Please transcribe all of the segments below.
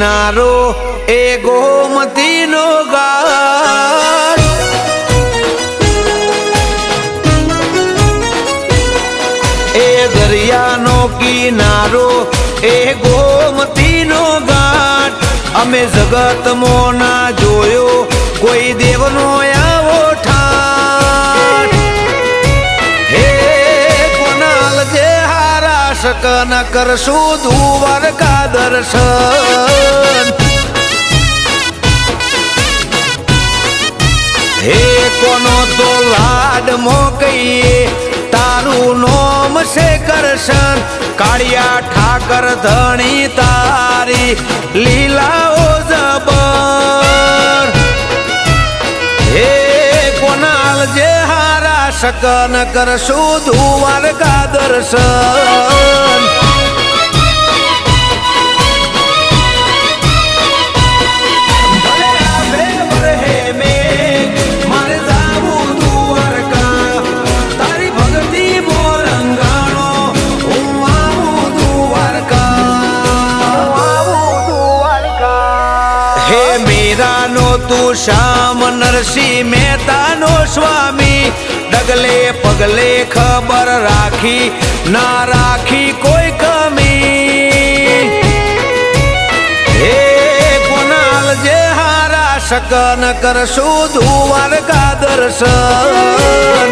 કિનારો એ ગોમતીનો ઘાટ એ દરિયાનો કિનારો એ ગોમતીનો ઘાટ અમે જગતમાં ના જોયો કોઈ દેવનો આવો ઠાઠ હે કોનાલ જે હારા શકન કરશું દ્વારકા દર્શન હે કોનો તો લાડ મોકઈએ તારું નોમ છે કરશન કાળિયા ઠાકર ધણી તારી લીલાઓ જબર હે કોનાલ જે હારા શકન કરશું દ્વારકા દર્શન તું શ્યામ નરસિંહ મહેતાનો સ્વામી ડગલે પગલે ખબર રાખી ના રાખી કોઈ કમી હે કોનાલ જે હારા શકન કરશું દ્વારકા દર્શન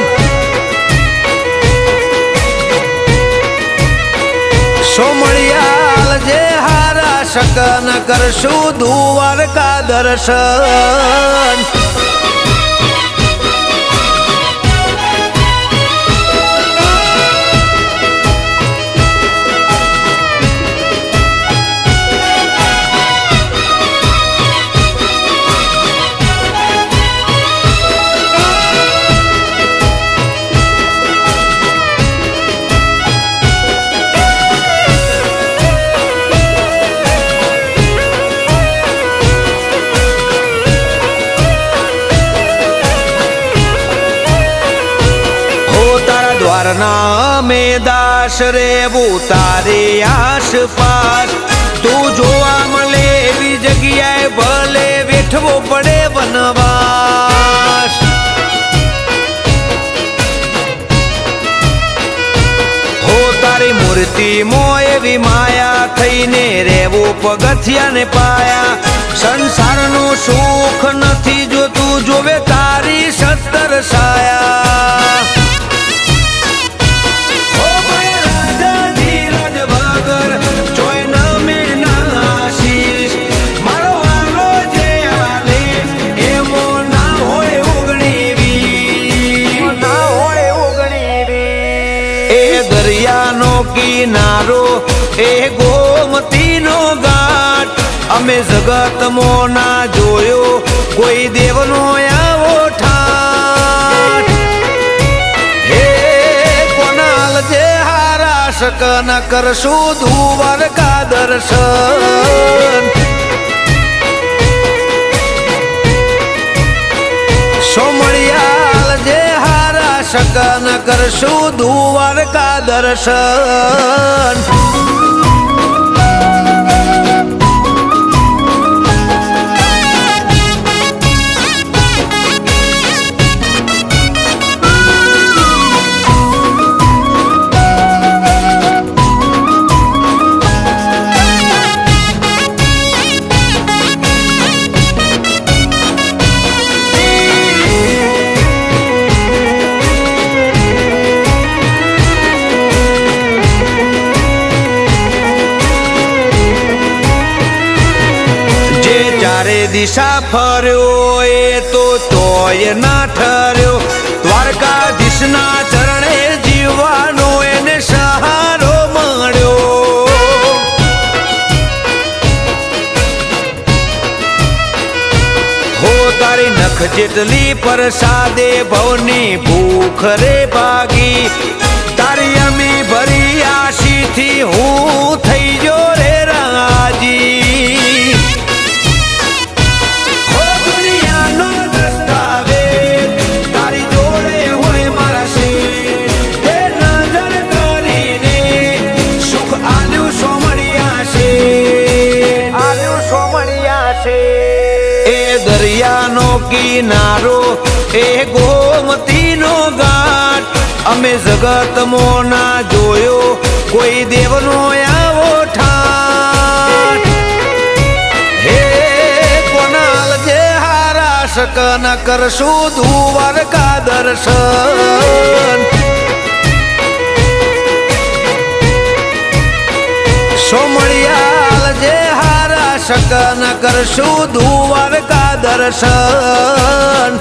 સોમળિયાલ જે હારા શકન કરશું દ્વારકા દર્શન દ્વારના મેં દાસ રેવું તારે આસપાસ તું જોવા મળે એવી જગ્યાએ ભલે વેઠવો પડે વનવાસ હો તારી મૂર્તિ મો એવી માયા થઈને રેવું પગથિયા ને પાયા સંસારનું સુખ નથી જો તું જોવે તારી સત્તર સાયા દરિયાનો કિનારો એ ગોમતીનો ઘાટ અમે જગતમાં ના જોયો કોઈ દેવનો આવો ઠાઠ હે કોનાલ જે હારા શકન કરશું દ્વારકા દર્શન સોમળિયાલ જે શકન કરશું દ્વારકા દર્શન દિશા ફર્યો એ તો તોય ના ઠર્યો દ્વારકાધીશના ચરણે જીવવાનો એને સહારો મળ્યો હો તારી નખ જેટલી પ્રસાદે ભવની ભૂખ રે ભાગી તારી અમી ભરી આશીથી હું થઈ જો રે રાજી આલ્યું કિનારો એ ગોમતીનો ઘાટ અમે જગતમાં ના જોયો કોઈ દેવનો આવો ઠાઠ હે કોનાલ જે હારા શકન કરશું દ્વારકા દર્શન સોમળિયાલ જે હારા શકન કરશું દ્વારકા દર્શન